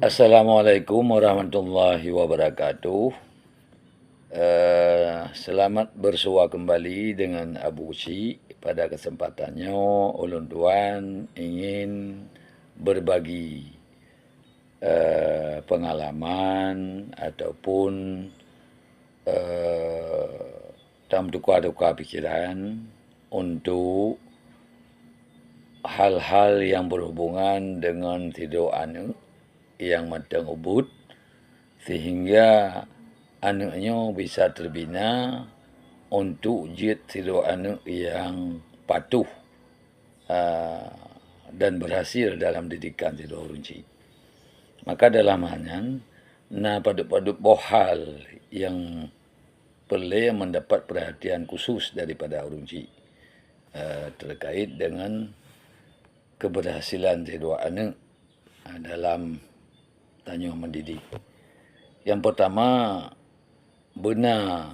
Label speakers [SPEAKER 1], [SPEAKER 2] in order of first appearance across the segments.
[SPEAKER 1] Assalamualaikum warahmatullahi wabarakatuh. Selamat bersua kembali dengan Abu Uci. Pada kesempatannya, ulun tuan ingin berbagi pengalaman ataupun dalam tukar-tukar pikiran untuk hal-hal yang berhubungan dengan tidur anak yang matang ubud, sehingga anaknya bisa terbina untuk jid tidur anak yang patuh dan berhasil dalam didikan tidur runci. Maka dalam halnya, paduk-paduk bohal yang perlu mendapat perhatian khusus daripada runci terkait dengan keberhasilan tidur anak dalam tanya mendidik. Yang pertama, benar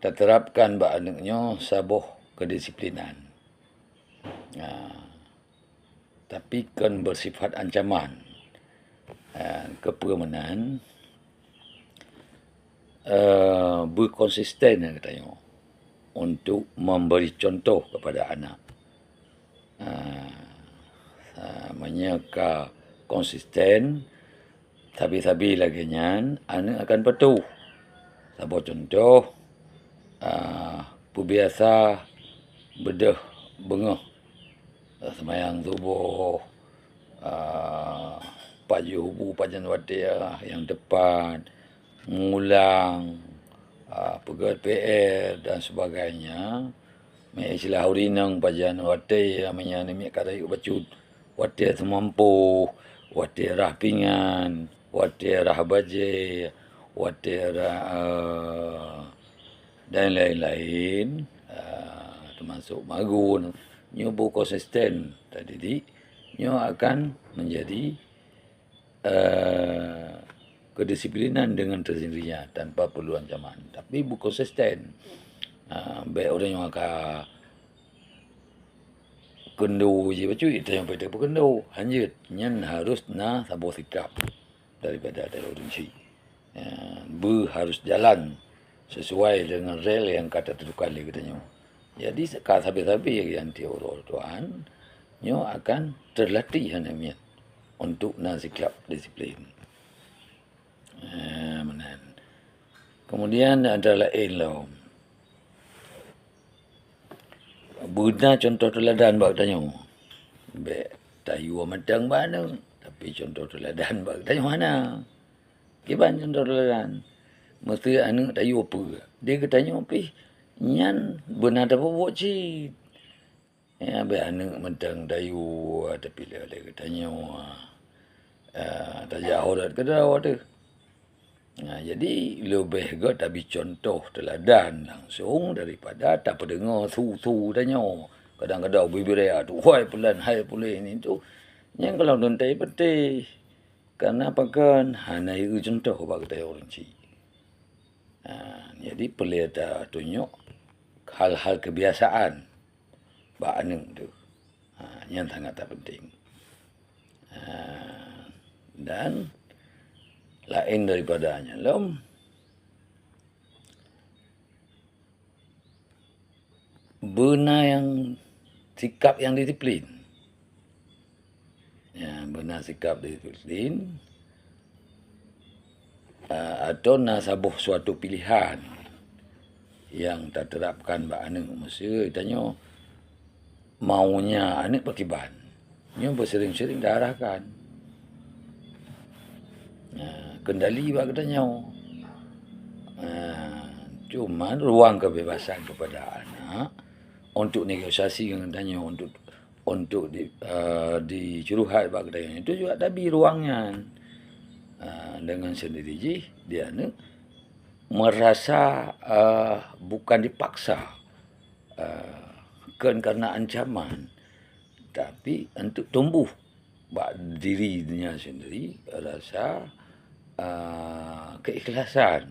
[SPEAKER 1] terterapkan anaknya sabuh kedisiplinan. Tapi kan bersifat ancaman. Kepermanen berkonsisten katanya untuk memberi contoh kepada anak. Menyeka konsisten, tapi lagi nyan, anak akan patuh. Sabar contoh, biasa bedah bengah semayang subuh, paju hubu pajan watia yang tepat, mengulang, pegawai PR dan sebagainya. Mai istilah urinang pajan watia namanya ni kadai bacut. Watia semampu, watia rah pingan, watia rah baje, watia rah dan lain-lain, termasuk magun. Nyo konsisten tadi nyo akan menjadi kedisiplinan dengan tersendirinya tanpa perlu ancaman. Tapi konsisten. Baik orang yang akan kendo je bacu itu yang pada berkendo. Hanya nyan harus sabar sikap daripada teroris. Harus jalan sesuai dengan rel yang kata tertukar katanya. Jadi sabi-sabi yang tiada tuan, nyo akan terlatih hanamian untuk sikap disiplin. Kemudian ada lain lah. Benar contoh teladan bak tanya. Be tayu matang mana, tapi contoh teladan bak tanya mana. Kiban contoh teladan. Mesti anak tayu apa. Dia katanya apa? Nyan benar apa buat cik. Be anak matang tayu tapi dia katanya tak jauh dah kedau tu. Jadi lebih kot tapi contoh teladan langsung daripada tak pendengar su tanya. Kadang-kadang berbeza tu, hai pelan, hai pulih ni tu. Yang kalau dontai peti. Karena apa kan? Hanya itu contoh bagi kita orang cik. Jadi perlu ada tunjuk hal-hal kebiasaan bak anak tu. Yang sangat penting. Dan lain daripadanya lom, benar yang sikap yang disiplin. Benar sikap disiplin atau sabuh suatu pilihan yang terterapkan bak anak masa tanya maunya anak berkiban. Nyo bersering-sering diarahkan. Kendali bak katanya. Cuma ruang kebebasan kepada anak untuk negosiasi dengan tanya untuk dicuruhat bak katanya itu juga tapi ruangnya dengan sendiri dia merasa bukan dipaksa karena ancaman, tapi untuk tumbuh dirinya sendiri rasa keikhlasan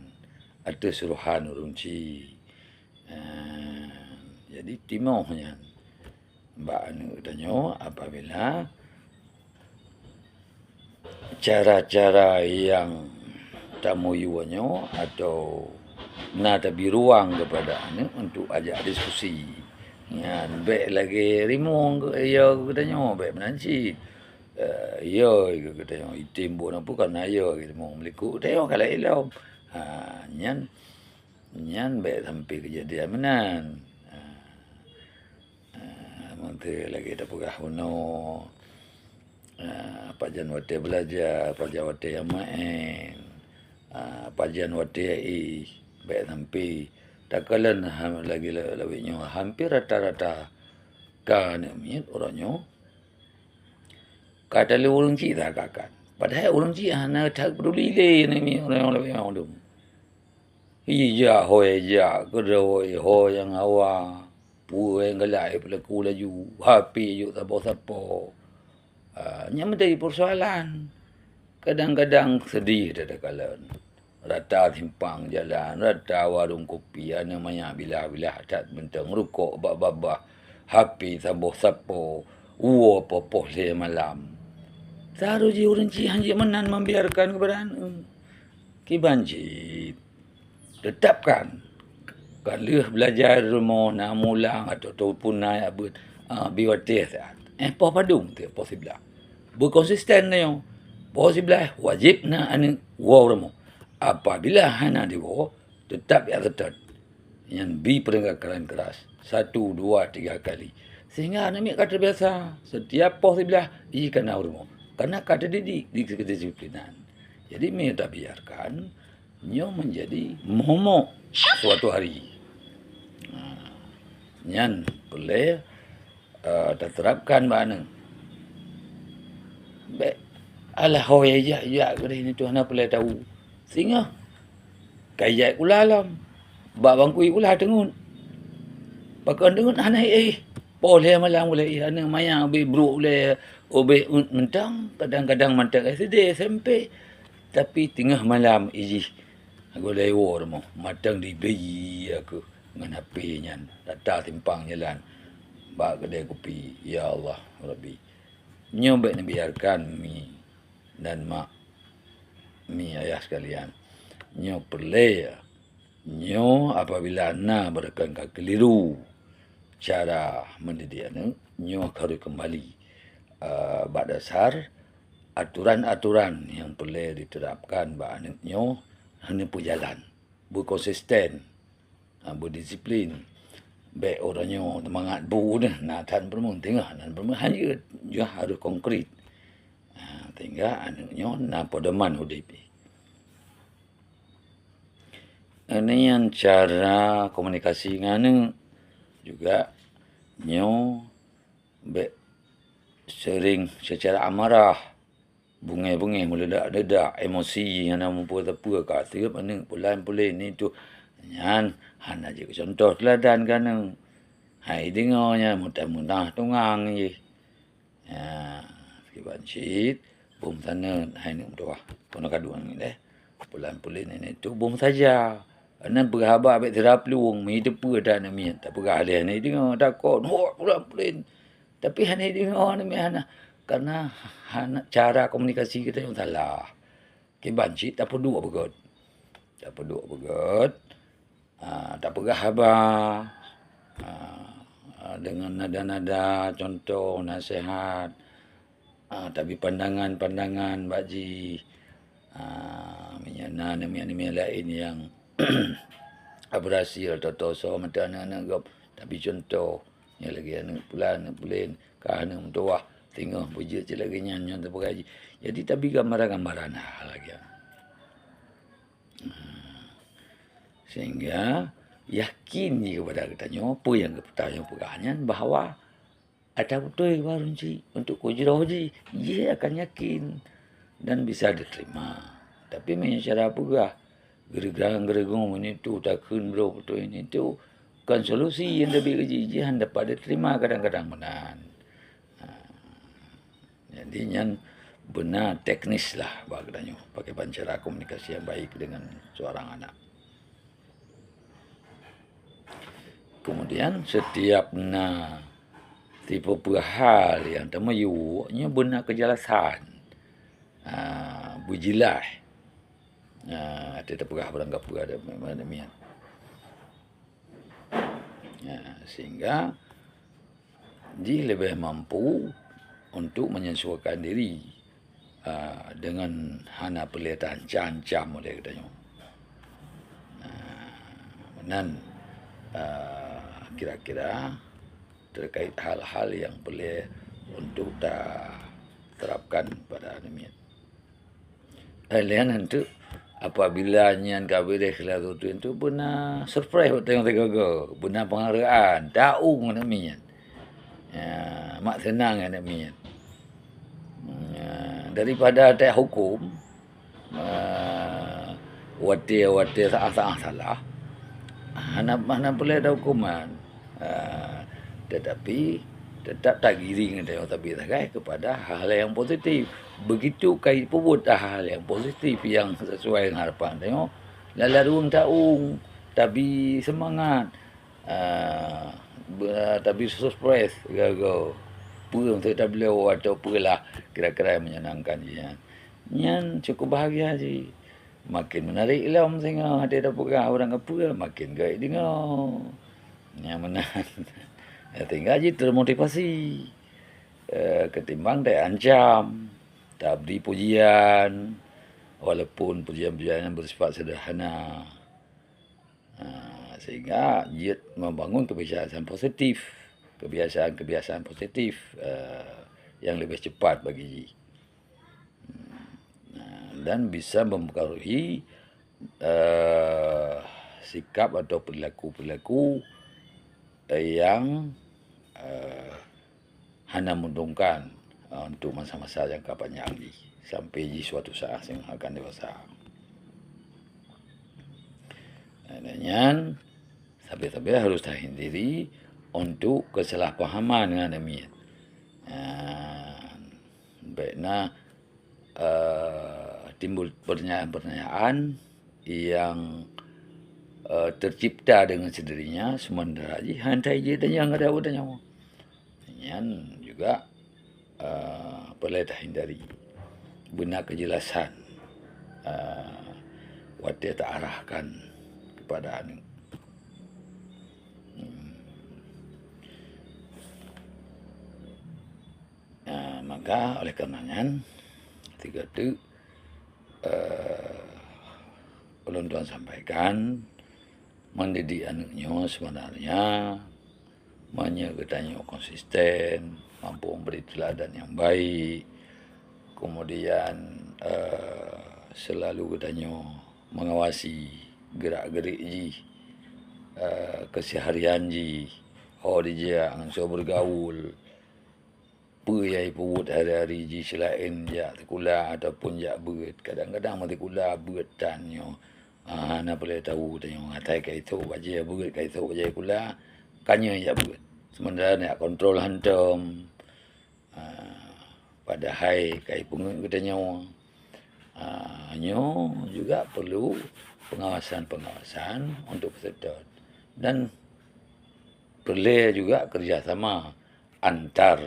[SPEAKER 1] atas suruhan runci. Jadi timohnya Mbak Anu tanya apabila cara-cara yang tamu yuanyo atau nak tabi ruang kepada ane untuk ajak diskusi. Yan baik lagi rimong ya katanya baik menanci. Ya katanya itim bu nampu kan ya gitu mau meliku tengok kalau elok. Nyan baik sampai kejadian menan. Menteri lagi dah pegah uno. Pajan wate belajar, pajan wate yang main. Pajan wate baik sampai takalan lagi lebihnya hampir rata-rata kan ni orangnya kata le urang cik tak kakak. Padahal urang cik hana tak peduli le ni orang lebih mau dum. Iya hoi ja kedoi ho yang awak pu yang galai pelaku laju HP yuk sapo-sapo. Nya menjadi persoalan. Kadang-kadang sedih dah kalan. Rata simpang jalan, rata warung kopi, namanya bila-bila tak bentang rukuk, babah, HP, sapo-sapo, uo popoh le malam. Seharusnya orang cihan je menan membiarkan keberadaan. Kibanjit. Tetapkan. Kalau belajar rumah, nak mulang ataupun naik biwati saat. Poh padung tu, poh sebelah. Berkonsisten na yung. Poh sebelah, wajib na ane wow rumah. Apabila hana di wow, tetap ya tetap. Yang bi perenggakan keras. 1, 2, 3 kali. Sehingga anak ambil kata biasa. Setiap poh sebelah, ikan rumah. Karena kata didik di kedisiplinan. Jadi, mereka biarkan nyo menjadi momok suatu hari. Nyan boleh terterapkan mana. Baik. Alah hoya ya gede ni tu hana boleh tahu. Sehingga kaya kula alam. Bak bangkui kula tengun. Bakon tengun hana boleh malam boleh hana mayang be bro boleh obe mentang kadang-kadang mantang SD SMP tapi tengah malam iji aku lewo mo matang di bayi aku dengan HP nya data timpang jalan bak kedai kopi ya Allah Rabbi nyobek biarkan mi dan mak mi ayah sekalian nyo perle nyo apabila na berkan keliru cara mendidik anak nyo harus kembali bak dasar aturan-aturan yang perlu diterapkan bak anak nyo hanya berjalan berkonsisten berdisiplin baik orangnya semangat bu dah nak tan permun tengah dan permun hanya dia harus konkret sehingga anaknya nak pedoman hidup. Ini yang cara komunikasi dengan juga nyo baik sering secara amarah bungai-bungai meledak-ledak emosi yang nak mempunyai kata mana pulan-pulan ni tu nyan hana je contoh teladan kan hai dengarnya mudah-mudah tungang je kibancit bum sana hai ni doa pono kaduan ni deh pulan-pulan ni tu bum saja anan berhabar abek terapluang mi depu dah nak mi tak perah dia ni dengar takut ho pulan-pulan tapi hana dengar ni hana karena hana cara komunikasi kita yang salah kibancit tak perlu begot tak perlu begot tak perah habar dengan nada-nada contoh nasihat tapi pandangan-pandangan baji menyana ni lain yang berhasil atau so mata anak-anak tapi contoh ni lagi anak pulan kan mentua tengok puji je lagi nyanyi terpegaji jadi tapi gambaran-gambaran lagi sehingga yakin kepada katanya apa yang katanya pegahnya bahawa ada betul warung ji untuk kujrah ji ia akan yakin dan bisa diterima tapi cara pegah gerang-gerung ini tu takun bro betul ini tu kan solusi yang lebih keji hendak dapat diterima kadang-kadang benar jadi yang benar teknis lah bagainya pakai cara komunikasi yang baik dengan seorang anak. Kemudian setiap tipe hal yang temayu nya benar kejelasan. bujilah tidak pegah berangkap ada demikian. Sehingga dia lebih mampu untuk menyesuaikan diri dengan hana pelihatan cancam oleh katanya. Dan kira-kira terkait hal-hal yang boleh untuk terapkan pada demikian. Lain itu apabila nyan kabeh kelas tu benar surprise tengok go, benar penghargaan, tahu demikian. Mak senang demikian. Daripada tak hukum watir salah mana boleh ada hukuman, tetapi tetap tak giring tapi kepada hal yang positif. Begitu kait pun hal yang positif yang sesuai dengan harapan tengok lalarung taung tapi semangat tapi surprise gagal pun tak beliau atau apalah kira-kira yang menyenangkan dia. Nyan cukup bahagia sih. Makin menarik ilham tengok ada pegang orang apa makin gaya dengar. Yang menang. Tinggal je termotivasi. Ketimbang dia ancam, tak beri pujian walaupun pujian-pujian yang bersifat sederhana. Sehingga dia membangun kebiasaan positif, kebiasaan positif yang lebih cepat bagi dia. Dan bisa mempengaruhi sikap atau perilaku-perilaku yang hanya menguntungkan untuk masa-masa jangka panjang ni sampai di suatu saat yang akan dewasa. Dan sampai-sampai harus tahan diri untuk kesalahpahaman dengan demikian. Baiklah timbul pertanyaan-pertanyaan yang tercipta dengan sendirinya sementara je hantai je tanya enggak ada tanya. Yang juga perlu dihindari. Benar kejelasan watir tak arahkan kepada anu. Maka oleh karenanya tiga tu ulun tuan sampaikan mendidik anaknya sebenarnya katanya konsisten, mampu memberi teladan yang baik, kemudian selalu katanya mengawasi gerak-gerik ji, keseharian ji, dia angso bergaul, puyai put hari-hari ji selain jak sekolah ataupun jak beut. Kadang-kadang mati sekolah beut tanyo. Ana boleh tahu tanya ngatai kai tu baje beut kai tu baje sekolah kanya jak beut. Sementara nak kontrol hantam pada hai kai pungut katanya. Nyo juga perlu pengawasan untuk peserta dan perlu juga kerjasama antar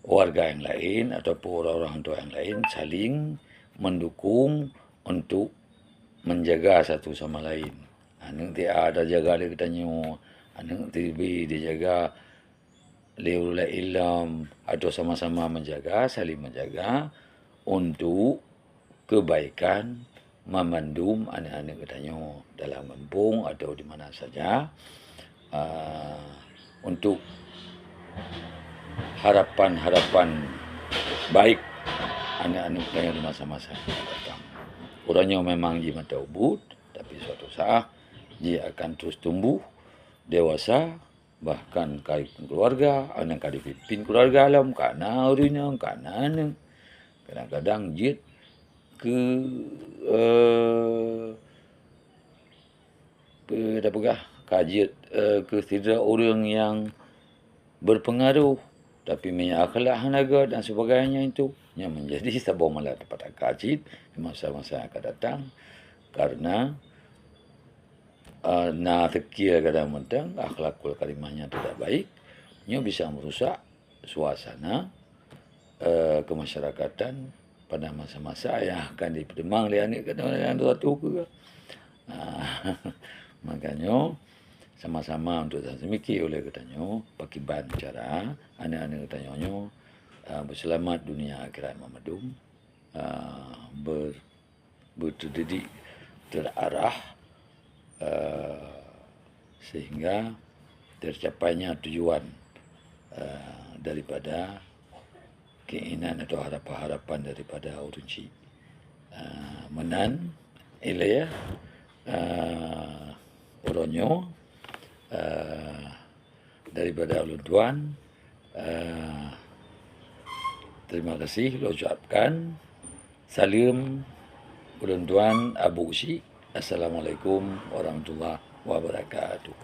[SPEAKER 1] warga yang lain ataupun orang-orang tua yang lain saling mendukung untuk menjaga satu sama lain. Anak dia ada jaga dia katanya, anak TV dia jaga liul ilm atau sama-sama menjaga, saling menjaga untuk kebaikan memandum anak-anak katanya dalam kampung atau di mana saja untuk harapan-harapan baik anak-anak yang di masa-masa yang datang. Orangnya memang dia mata ubud, tapi suatu saat dia akan terus tumbuh, dewasa, bahkan kait keluarga, anak kali pimpin keluarga alam, karena orinya, karena anak. Kadang-kadang dia kajian ke tidak orang yang berpengaruh tapi minyak akhlak hanaga dan sebagainya itu yang menjadi sabau malah dapat kajian di masa-masa yang akan datang karena na fikir kadang-kadang akhlakul karimahnya tidak baik, ia bisa merusak suasana kemasyarakatan pada masa-masa yang akan dipertimbang oleh anak kata yang satu ke. Makanya sama-sama untuk semikir oleh katanya pakiban cara anak-anak katanya berselamat dunia akhirat mamadum, berterdidik terarah, sehingga tercapainya tujuan daripada keinginan atau harapan-harapan daripada urunci. Menan ilaya uronyo daripada ulun tuan, terima kasih lo ucapkan. Salim ulun tuan Abu Usi. Assalamualaikum warahmatullahi wabarakatuh.